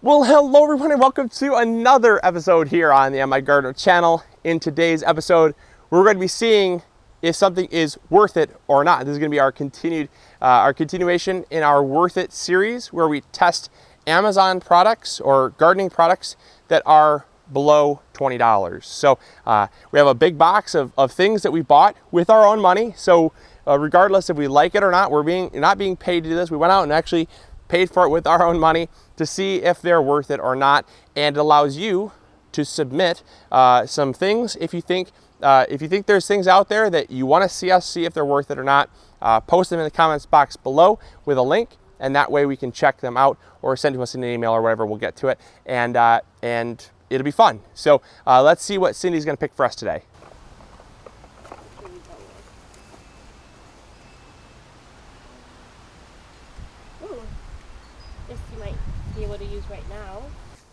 Well, hello everyone and welcome to another episode here on the MIgardener channel. In today's episode, we're going to be seeing if something is worth it or not. This is going to be our continuation in our Worth It series, where we test Amazon products or gardening products that are below $20. So we have a big box of things that we bought with our own money. So regardless if we like it or not, we're not being paid to do this. We went out and actually paid for it with our own money to see if they're worth it or not, and it allows you to submit some things if you think there's things out there that you want to see us see if they're worth it or not. Post them in the comments box below with a link, and that way we can check them out or send to us an email or whatever. We'll get to it, and it'll be fun. So let's see what Cindy's going to pick for us today.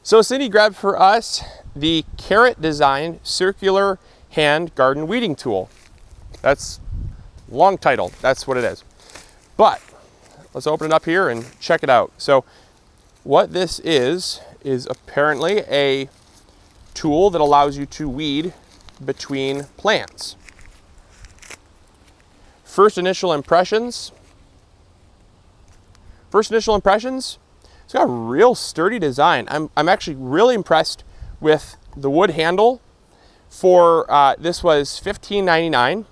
So Cindy grabbed for us the Carrot Design Circular Hand Garden Weeding Tool. That's long title, that's what it is. But let's open it up here and check it out. So what this is apparently a tool that allows you to weed between plants. First initial impressions, it's got a real sturdy design. I'm actually really impressed with the wood handle. For this was $15.99,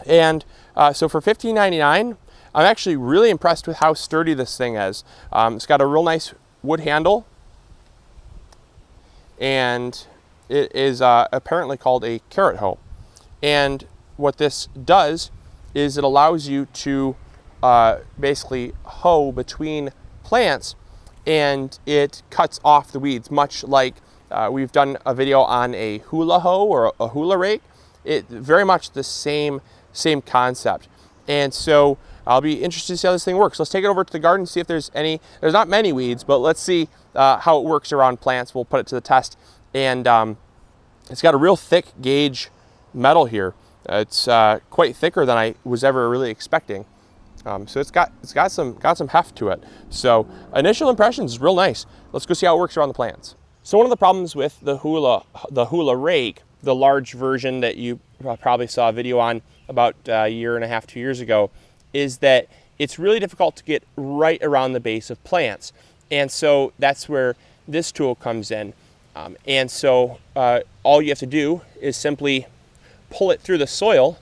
and so for $15.99, I'm actually really impressed with how sturdy this thing is. It's got a real nice wood handle, and it is apparently called a carrot hoe. And what this does is it allows you to basically hoe between plants, and it cuts off the weeds, much like we've done a video on a hula hoe or a hula rake. It very much the same concept. And so I'll be interested to see how this thing works. Let's take it over to the garden, see if there's not many weeds, but let's see how it works around plants. We'll put it to the test. And it's got a real thick gauge metal here. It's quite thicker than I was ever really expecting. So it's got some heft to it. So initial impressions is real nice. Let's go see how it works around the plants. So one of the problems with the hula rake, the large version that you probably saw a video on about a year and a half, 2 years ago, is that it's really difficult to get right around the base of plants. And so that's where this tool comes in. And so all you have to do is simply pull it through the soil,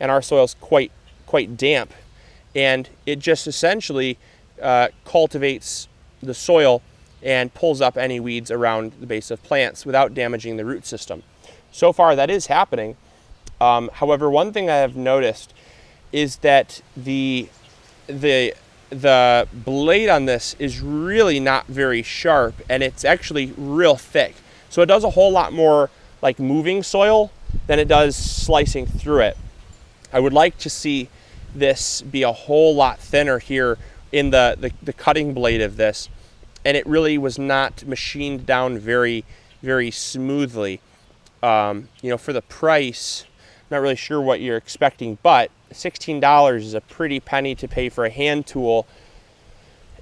and our soil's quite damp. And it just essentially cultivates the soil and pulls up any weeds around the base of plants without damaging the root system. So far that is happening. However, one thing I have noticed is that the blade on this is really not very sharp, and it's actually real thick. So it does a whole lot more like moving soil than it does slicing through it. I would like to see this be a whole lot thinner here in the cutting blade of this, and it really was not machined down very smoothly. You know, for the price, I'm not really sure what you're expecting, but $16 is a pretty penny to pay for a hand tool,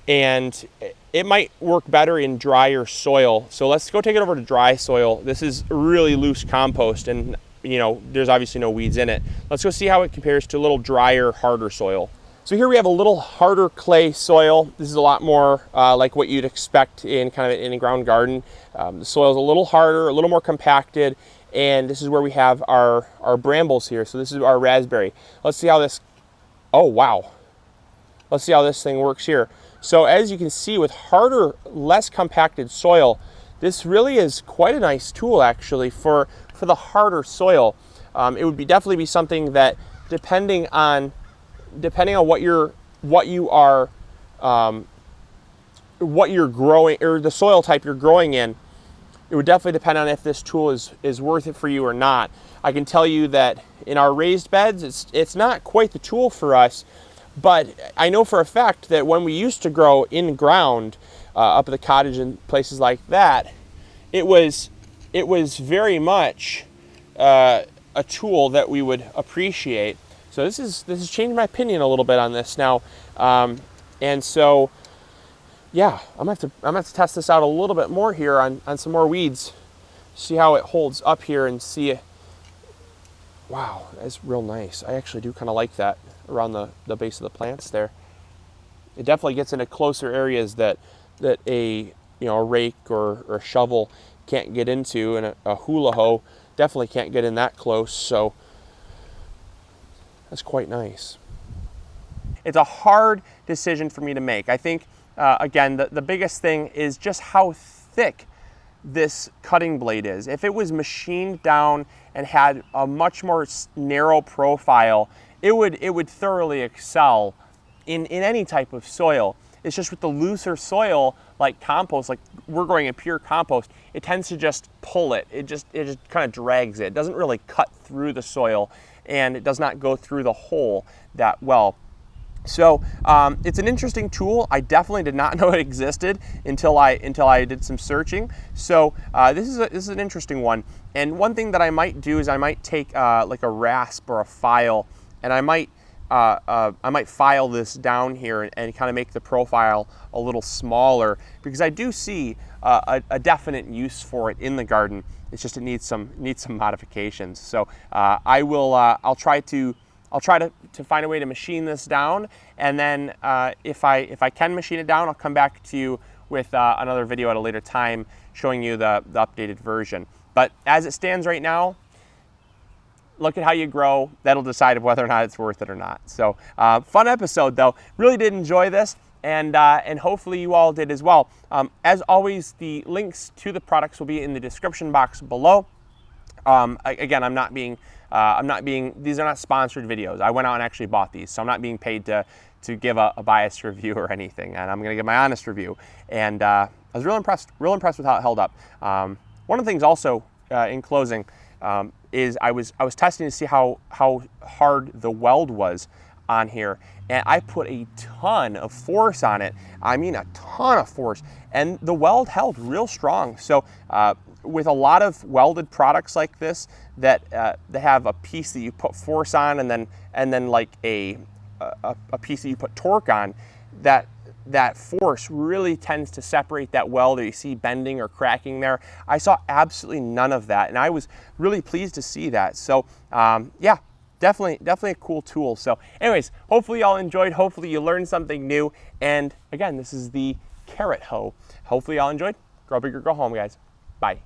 and it might work better in drier soil. So let's go take it over to dry soil. This is really loose compost, and you know, there's obviously no weeds in it. Let's go see how it compares to a little drier, harder soil. So here we have a little harder clay soil. This is a lot more like what you'd expect in kind of an in-ground garden. The soil is a little harder, a little more compacted, and this is where we have our brambles here. So this is our raspberry. Let's see how this, oh wow. Let's see how this thing works here. So as you can see, with harder, less compacted soil, this really is quite a nice tool actually for the harder soil. It would definitely be something that, depending on what you're growing, or the soil type you're growing in, it would definitely depend on if this tool is worth it for you or not. I can tell you that in our raised beds, it's not quite the tool for us, but I know for a fact that when we used to grow in ground up at the cottage and places like that, it was very much a tool that we would appreciate. So this has changed my opinion a little bit on this now. And so yeah, I'm gonna have to test this out a little bit more here on some more weeds, see how it holds up here and see. Wow, that's real nice. I actually do kind of like that around the base of the plants there. It definitely gets into closer areas that a a rake or a shovel can't get into, and a hula hoe definitely can't get in that close. So that's quite nice. It's a hard decision for me to make. I think again the biggest thing is just how thick this cutting blade is. If it was machined down and had a much more narrow profile, it would thoroughly excel in any type of soil. It's just with the looser soil, like compost, like we're growing in pure compost, it tends to just pull it. It just kind of drags it. It doesn't really cut through the soil, and it does not go through the hole that well. So it's an interesting tool. I definitely did not know it existed until I did some searching. So this is an interesting one. And one thing that I might do is I might take like a rasp or a file, and I might file this down here and kind of make the profile a little smaller, because I do see a definite use for it in the garden. It's just it needs some modifications. So I'll try to find a way to machine this down, and then if I can machine it down, I'll come back to you with another video at a later time showing you the updated version. But as it stands right now, look at how you grow. That'll decide whether or not it's worth it or not. So fun episode though. Really did enjoy this, and hopefully you all did as well. As always, the links to the products will be in the description box below. Again, these are not sponsored videos. I went out and actually bought these, so I'm not being paid to give a biased review or anything, and I'm gonna give my honest review. And I was real impressed with how it held up. One of the things also, in closing, is I was testing to see how hard the weld was on here, and I put a ton of force on it. I mean a ton of force, and the weld held real strong. So with a lot of welded products like this that they have a piece that you put force on, and then like a piece that you put torque on, that force really tends to separate that weld, or you see bending or cracking there. I saw absolutely none of that, and I was really pleased to see that. So yeah, definitely a cool tool. So anyways, hopefully y'all enjoyed, hopefully you learned something new, and again, this is the carrot hoe. Hopefully y'all enjoyed. Grow big or go home, guys. Bye.